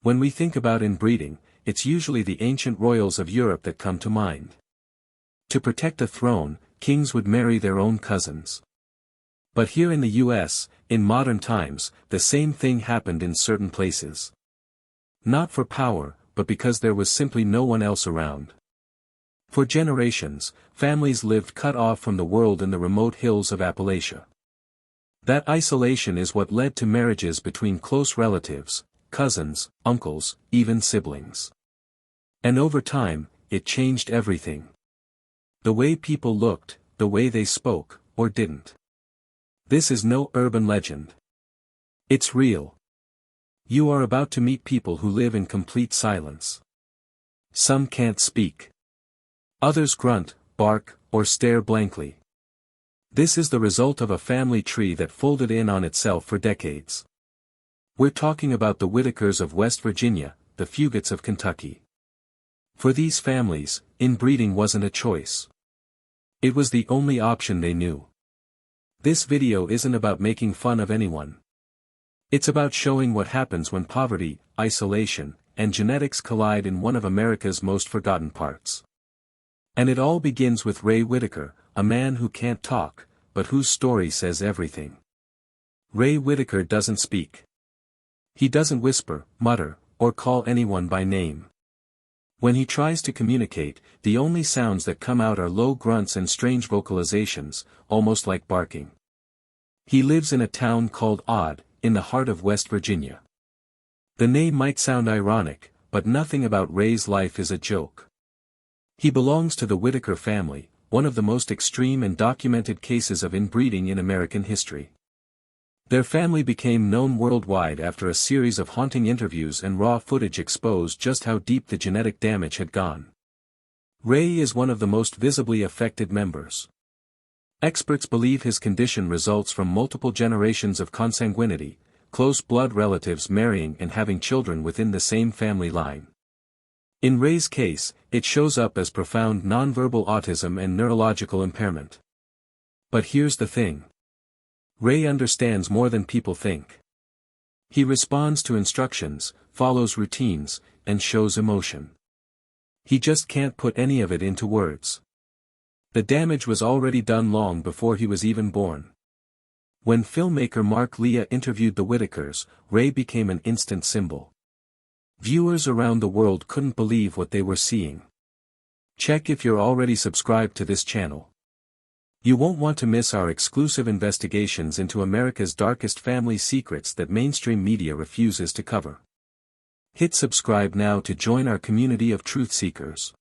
When we think about inbreeding, it's usually the ancient royals of Europe that come to mind. To protect a throne, kings would marry their own cousins. But here in the US, in modern times, the same thing happened in certain places. Not for power, but because there was simply no one else around. For generations, families lived cut off from the world in the remote hills of Appalachia. That isolation is what led to marriages between close relatives, cousins, uncles, even siblings. And over time, it changed everything. The way people looked, the way they spoke, or didn't. This is no urban legend. It's real. You are about to meet people who live in complete silence. Some can't speak. Others grunt, bark, or stare blankly. This is the result of a family tree that folded in on itself for decades. We're talking about the Whitakers of West Virginia, the Fugits of Kentucky. For these families, inbreeding wasn't a choice. It was the only option they knew. This video isn't about making fun of anyone. It's about showing what happens when poverty, isolation, and genetics collide in one of America's most forgotten parts. And it all begins with Ray Whitaker, a man who can't talk, but whose story says everything. Ray Whitaker doesn't speak. He doesn't whisper, mutter, or call anyone by name. When he tries to communicate, the only sounds that come out are low grunts and strange vocalizations, almost like barking. He lives in a town called Odd, in the heart of West Virginia. The name might sound ironic, but nothing about Ray's life is a joke. He belongs to the Whitaker family, one of the most extreme and documented cases of inbreeding in American history. Their family became known worldwide after a series of haunting interviews and raw footage exposed just how deep the genetic damage had gone. Ray is one of the most visibly affected members. Experts believe his condition results from multiple generations of consanguinity, close blood relatives marrying and having children within the same family line. In Ray's case, it shows up as profound nonverbal autism and neurological impairment. But here's the thing. Ray understands more than people think. He responds to instructions, follows routines, and shows emotion. He just can't put any of it into words. The damage was already done long before he was even born. When filmmaker Mark Lea interviewed the Whitakers, Ray became an instant symbol. Viewers around the world couldn't believe what they were seeing. Check if you're already subscribed to this channel. You won't want to miss our exclusive investigations into America's darkest family secrets that mainstream media refuses to cover. Hit subscribe now to join our community of truth seekers.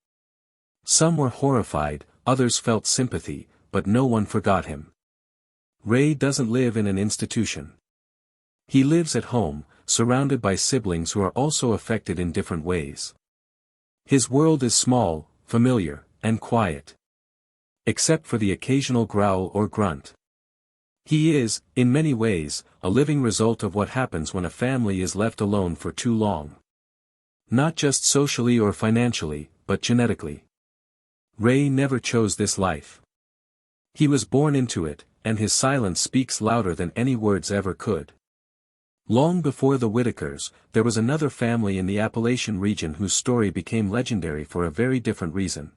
Some were horrified, others felt sympathy, but no one forgot him. Ray doesn't live in an institution. He lives at home, surrounded by siblings who are also affected in different ways. His world is small, familiar, and quiet. Except for the occasional growl or grunt. He is, in many ways, a living result of what happens when a family is left alone for too long. Not just socially or financially, but genetically. Ray never chose this life. He was born into it, and his silence speaks louder than any words ever could. Long before the Whitakers, there was another family in the Appalachian region whose story became legendary for a very different reason.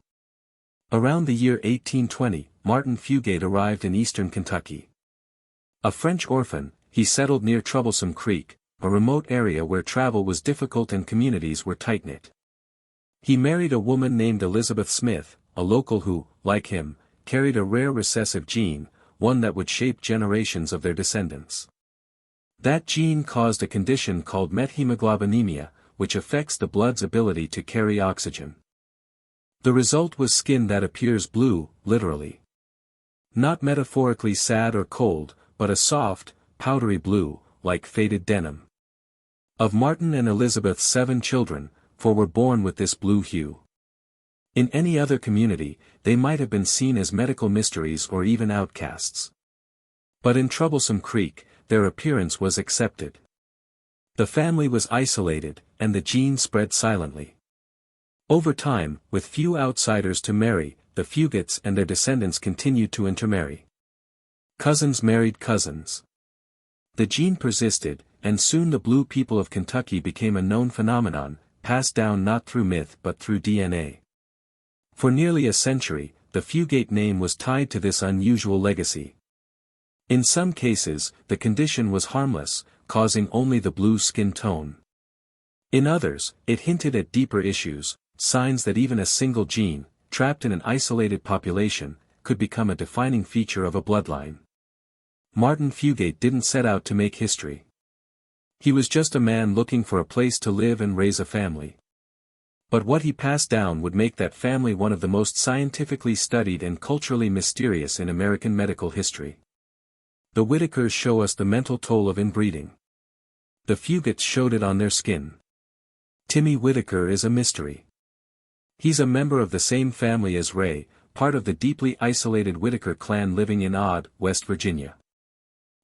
Around the year 1820, Martin Fugate arrived in eastern Kentucky. A French orphan, he settled near Troublesome Creek, a remote area where travel was difficult and communities were tight-knit. He married a woman named Elizabeth Smith, a local who, like him, carried a rare recessive gene, one that would shape generations of their descendants. That gene caused a condition called methemoglobinemia, which affects the blood's ability to carry oxygen. The result was skin that appears blue, literally. Not metaphorically sad or cold, but a soft, powdery blue, like faded denim. Of Martin and Elizabeth's 7 children, 4 were born with this blue hue. In any other community, they might have been seen as medical mysteries or even outcasts. But in Troublesome Creek, their appearance was accepted. The family was isolated, and the gene spread silently. Over time, with few outsiders to marry, the Fugates and their descendants continued to intermarry. Cousins married cousins. The gene persisted, and soon the blue people of Kentucky became a known phenomenon, passed down not through myth but through DNA. For nearly a century, the Fugate name was tied to this unusual legacy. In some cases, the condition was harmless, causing only the blue skin tone. In others, it hinted at deeper issues, signs that even a single gene, trapped in an isolated population, could become a defining feature of a bloodline. Martin Fugate didn't set out to make history. He was just a man looking for a place to live and raise a family. But what he passed down would make that family one of the most scientifically studied and culturally mysterious in American medical history. The Whitakers show us the mental toll of inbreeding. The Fugates showed it on their skin. Timmy Whitaker is a mystery. He's a member of the same family as Ray, part of the deeply isolated Whitaker clan living in Odd, West Virginia.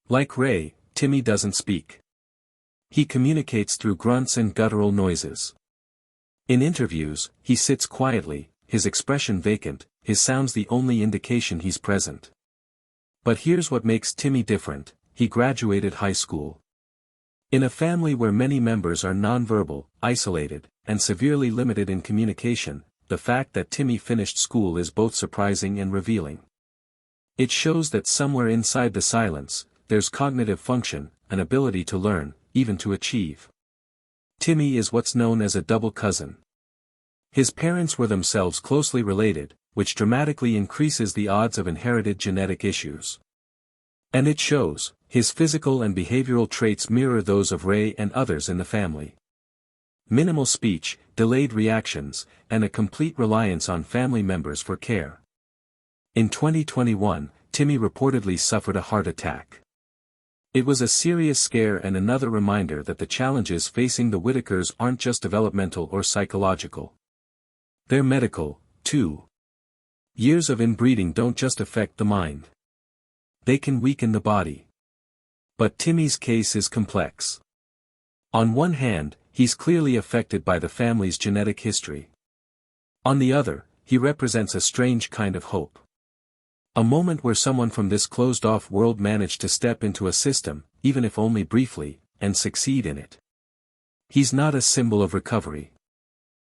Like Ray, Timmy doesn't speak. He communicates through grunts and guttural noises. In interviews, he sits quietly, his expression vacant, his sounds the only indication he's present. But here's what makes Timmy different: he graduated high school. In a family where many members are nonverbal, isolated, and severely limited in communication, the fact that Timmy finished school is both surprising and revealing. It shows that somewhere inside the silence, there's cognitive function, an ability to learn, even to achieve. Timmy is what's known as a double cousin. His parents were themselves closely related, which dramatically increases the odds of inherited genetic issues. And it shows. His physical and behavioral traits mirror those of Ray and others in the family. Minimal speech, delayed reactions, and a complete reliance on family members for care. In 2021, Timmy reportedly suffered a heart attack. It was a serious scare and another reminder that the challenges facing the Whitakers aren't just developmental or psychological. They're medical, too. Years of inbreeding don't just affect the mind. They can weaken the body. But Timmy's case is complex. On one hand, he's clearly affected by the family's genetic history. On the other, he represents a strange kind of hope. A moment where someone from this closed-off world managed to step into a system, even if only briefly, and succeed in it. He's not a symbol of recovery.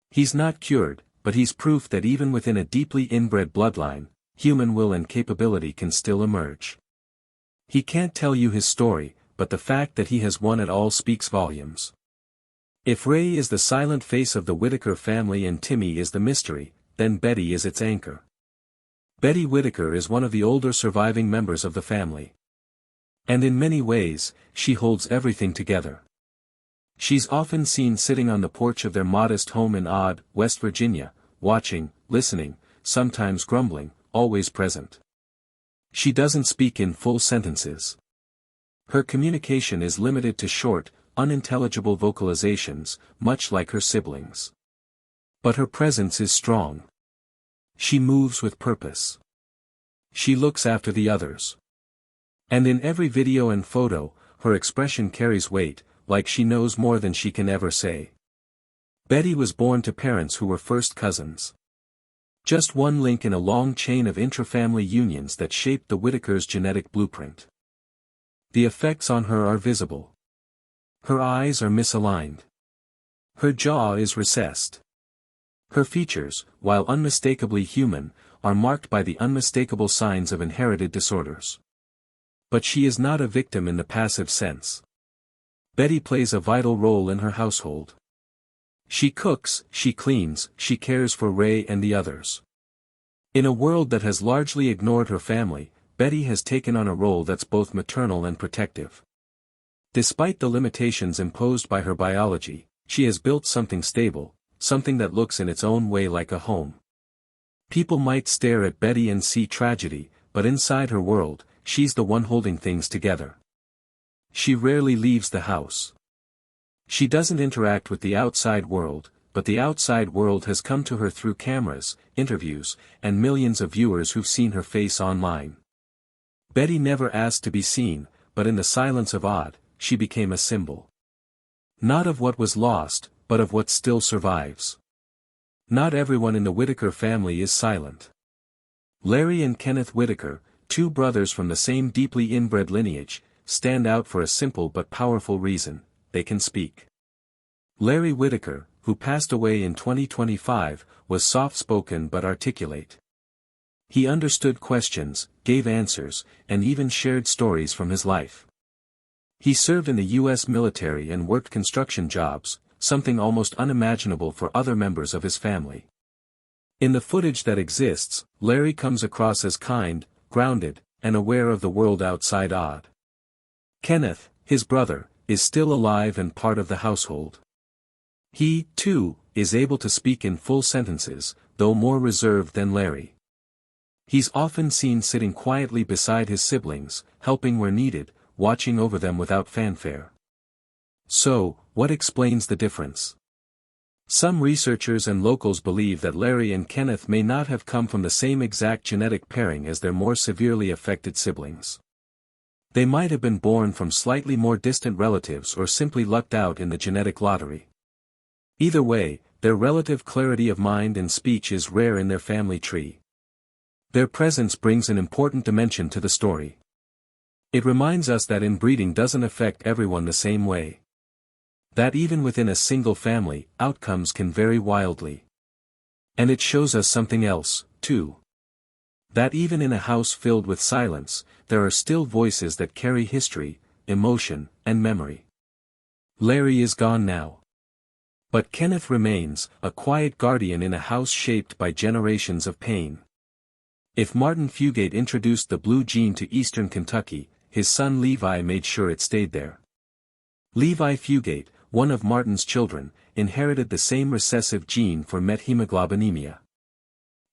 He's not cured, but he's proof that even within a deeply inbred bloodline, human will and capability can still emerge. He can't tell you his story, but the fact that he has won it all speaks volumes. If Ray is the silent face of the Whitaker family and Timmy is the mystery, then Betty is its anchor. Betty Whitaker is one of the older surviving members of the family. And in many ways, she holds everything together. She's often seen sitting on the porch of their modest home in Odd, West Virginia, watching, listening, sometimes grumbling, always present. She doesn't speak in full sentences. Her communication is limited to short, unintelligible vocalizations, much like her siblings. But her presence is strong. She moves with purpose. She looks after the others. And in every video and photo, her expression carries weight, like she knows more than she can ever say. Betty was born to parents who were first cousins. Just one link in a long chain of intrafamily unions that shaped the Whitakers' genetic blueprint. The effects on her are visible. Her eyes are misaligned. Her jaw is recessed. Her features, while unmistakably human, are marked by the unmistakable signs of inherited disorders. But she is not a victim in the passive sense. Betty plays a vital role in her household. She cooks, she cleans, she cares for Ray and the others. In a world that has largely ignored her family, Betty has taken on a role that's both maternal and protective. Despite the limitations imposed by her biology, she has built something stable, something that looks in its own way like a home. People might stare at Betty and see tragedy, but inside her world, she's the one holding things together. She rarely leaves the house. She doesn't interact with the outside world, but the outside world has come to her through cameras, interviews, and millions of viewers who've seen her face online. Betty never asked to be seen, but in the silence of Odd, she became a symbol. Not of what was lost, but of what still survives. Not everyone in the Whitaker family is silent. Larry and Kenneth Whitaker, two brothers from the same deeply inbred lineage, stand out for a simple but powerful reason: they can speak. Larry Whitaker, who passed away in 2025, was soft-spoken but articulate. He understood questions, gave answers, and even shared stories from his life. He served in the U.S. military and worked construction jobs, something almost unimaginable for other members of his family. In the footage that exists, Larry comes across as kind, grounded, and aware of the world outside Odd. Kenneth, his brother, is still alive and part of the household. He, too, is able to speak in full sentences, though more reserved than Larry. He's often seen sitting quietly beside his siblings, helping where needed, watching over them without fanfare. So, what explains the difference? Some researchers and locals believe that Larry and Kenneth may not have come from the same exact genetic pairing as their more severely affected siblings. They might have been born from slightly more distant relatives or simply lucked out in the genetic lottery. Either way, their relative clarity of mind and speech is rare in their family tree. Their presence brings an important dimension to the story. It reminds us that inbreeding doesn't affect everyone the same way. That even within a single family, outcomes can vary wildly. And it shows us something else, too. That even in a house filled with silence, there are still voices that carry history, emotion, and memory. Larry is gone now. But Kenneth remains, a quiet guardian in a house shaped by generations of pain. If Martin Fugate introduced the blue gene to eastern Kentucky, his son Levi made sure it stayed there. Levi Fugate, one of Martin's children, inherited the same recessive gene for methemoglobinemia.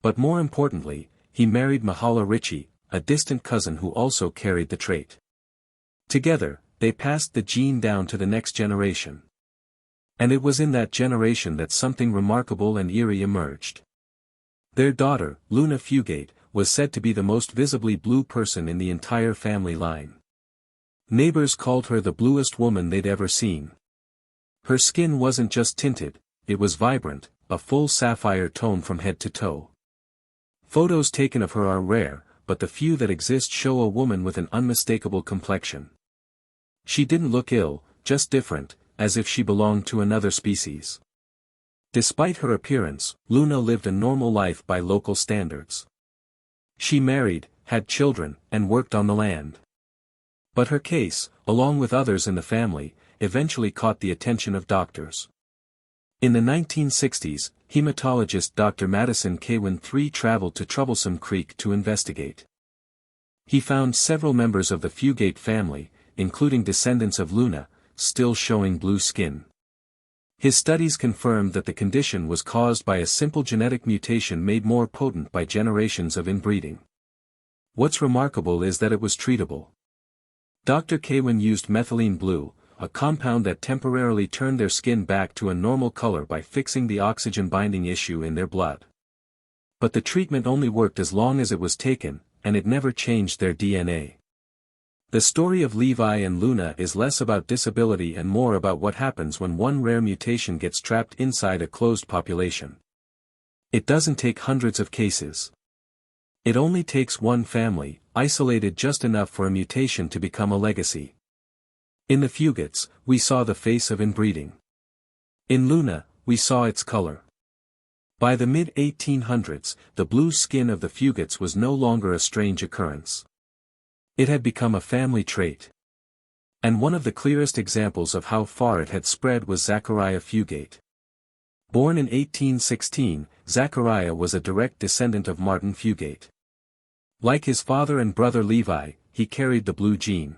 But more importantly, he married Mahala Ritchie, a distant cousin who also carried the trait. Together, they passed the gene down to the next generation. And it was in that generation that something remarkable and eerie emerged. Their daughter, Luna Fugate, was said to be the most visibly blue person in the entire family line. Neighbors called her the bluest woman they'd ever seen. Her skin wasn't just tinted, it was vibrant, a full sapphire tone from head to toe. Photos taken of her are rare, but the few that exist show a woman with an unmistakable complexion. She didn't look ill, just different, as if she belonged to another species. Despite her appearance, Luna lived a normal life by local standards. She married, had children, and worked on the land. But her case, along with others in the family, eventually caught the attention of doctors. In the 1960s, hematologist Dr. Madison Kewin III traveled to Troublesome Creek to investigate. He found several members of the Fugate family, including descendants of Luna, still showing blue skin. His studies confirmed that the condition was caused by a simple genetic mutation made more potent by generations of inbreeding. What's remarkable is that it was treatable. Dr. Kewin used methylene blue, a compound that temporarily turned their skin back to a normal color by fixing the oxygen-binding issue in their blood. But the treatment only worked as long as it was taken, and it never changed their DNA. The story of Levi and Luna is less about disability and more about what happens when one rare mutation gets trapped inside a closed population. It doesn't take hundreds of cases. It only takes one family, isolated just enough for a mutation to become a legacy. In the Fugates, we saw the face of inbreeding. In Luna, we saw its color. By the mid-1800s, the blue skin of the Fugates was no longer a strange occurrence. It had become a family trait. And one of the clearest examples of how far it had spread was Zachariah Fugate. Born in 1816, Zachariah was a direct descendant of Martin Fugate. Like his father and brother Levi, he carried the blue gene.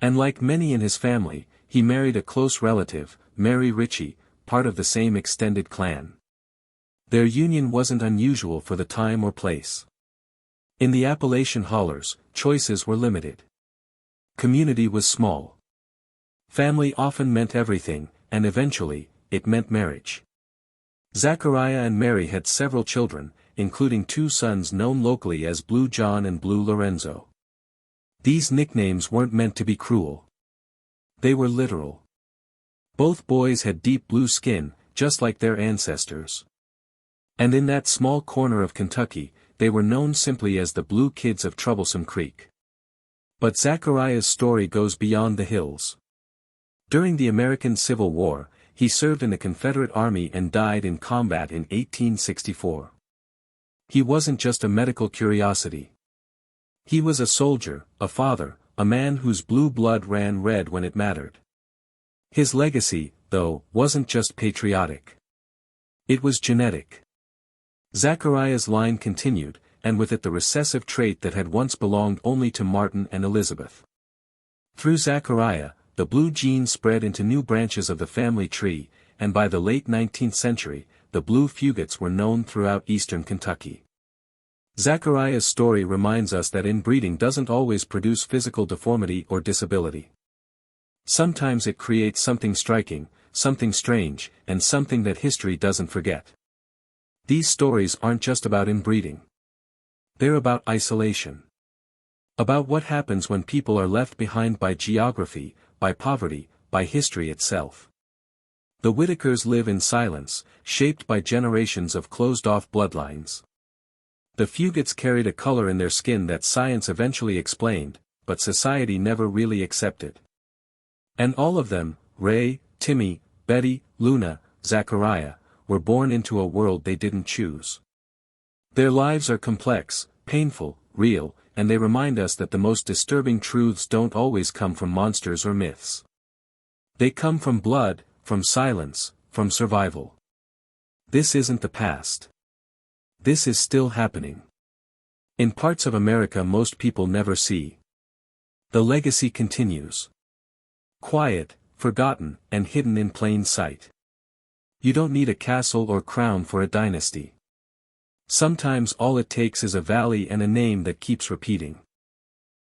And like many in his family, he married a close relative, Mary Ritchie, part of the same extended clan. Their union wasn't unusual for the time or place. In the Appalachian hollers, choices were limited. Community was small. Family often meant everything, and eventually, it meant marriage. Zachariah and Mary had several children, including two sons known locally as Blue John and Blue Lorenzo. These nicknames weren't meant to be cruel. They were literal. Both boys had deep blue skin, just like their ancestors. And in that small corner of Kentucky, they were known simply as the Blue Kids of Troublesome Creek. But Zachariah's story goes beyond the hills. During the American Civil War, he served in the Confederate Army and died in combat in 1864. He wasn't just a medical curiosity. He was a soldier, a father, a man whose blue blood ran red when it mattered. His legacy, though, wasn't just patriotic. It was genetic. Zachariah's line continued, and with it the recessive trait that had once belonged only to Martin and Elizabeth. Through Zachariah, the blue gene spread into new branches of the family tree, and by the late 19th century, the blue Fugits were known throughout eastern Kentucky. Zachariah's story reminds us that inbreeding doesn't always produce physical deformity or disability. Sometimes it creates something striking, something strange, and something that history doesn't forget. These stories aren't just about inbreeding. They're about isolation. About what happens when people are left behind by geography, by poverty, by history itself. The Whitakers live in silence, shaped by generations of closed-off bloodlines. The Fugits carried a color in their skin that science eventually explained, but society never really accepted. And all of them, Ray, Timmy, Betty, Luna, Zachariah, were born into a world they didn't choose. Their lives are complex, painful, real, and they remind us that the most disturbing truths don't always come from monsters or myths. They come from blood, from silence, from survival. This isn't the past. This is still happening. In parts of America most people never see. The legacy continues. Quiet, forgotten, and hidden in plain sight. You don't need a castle or crown for a dynasty. Sometimes all it takes is a valley and a name that keeps repeating.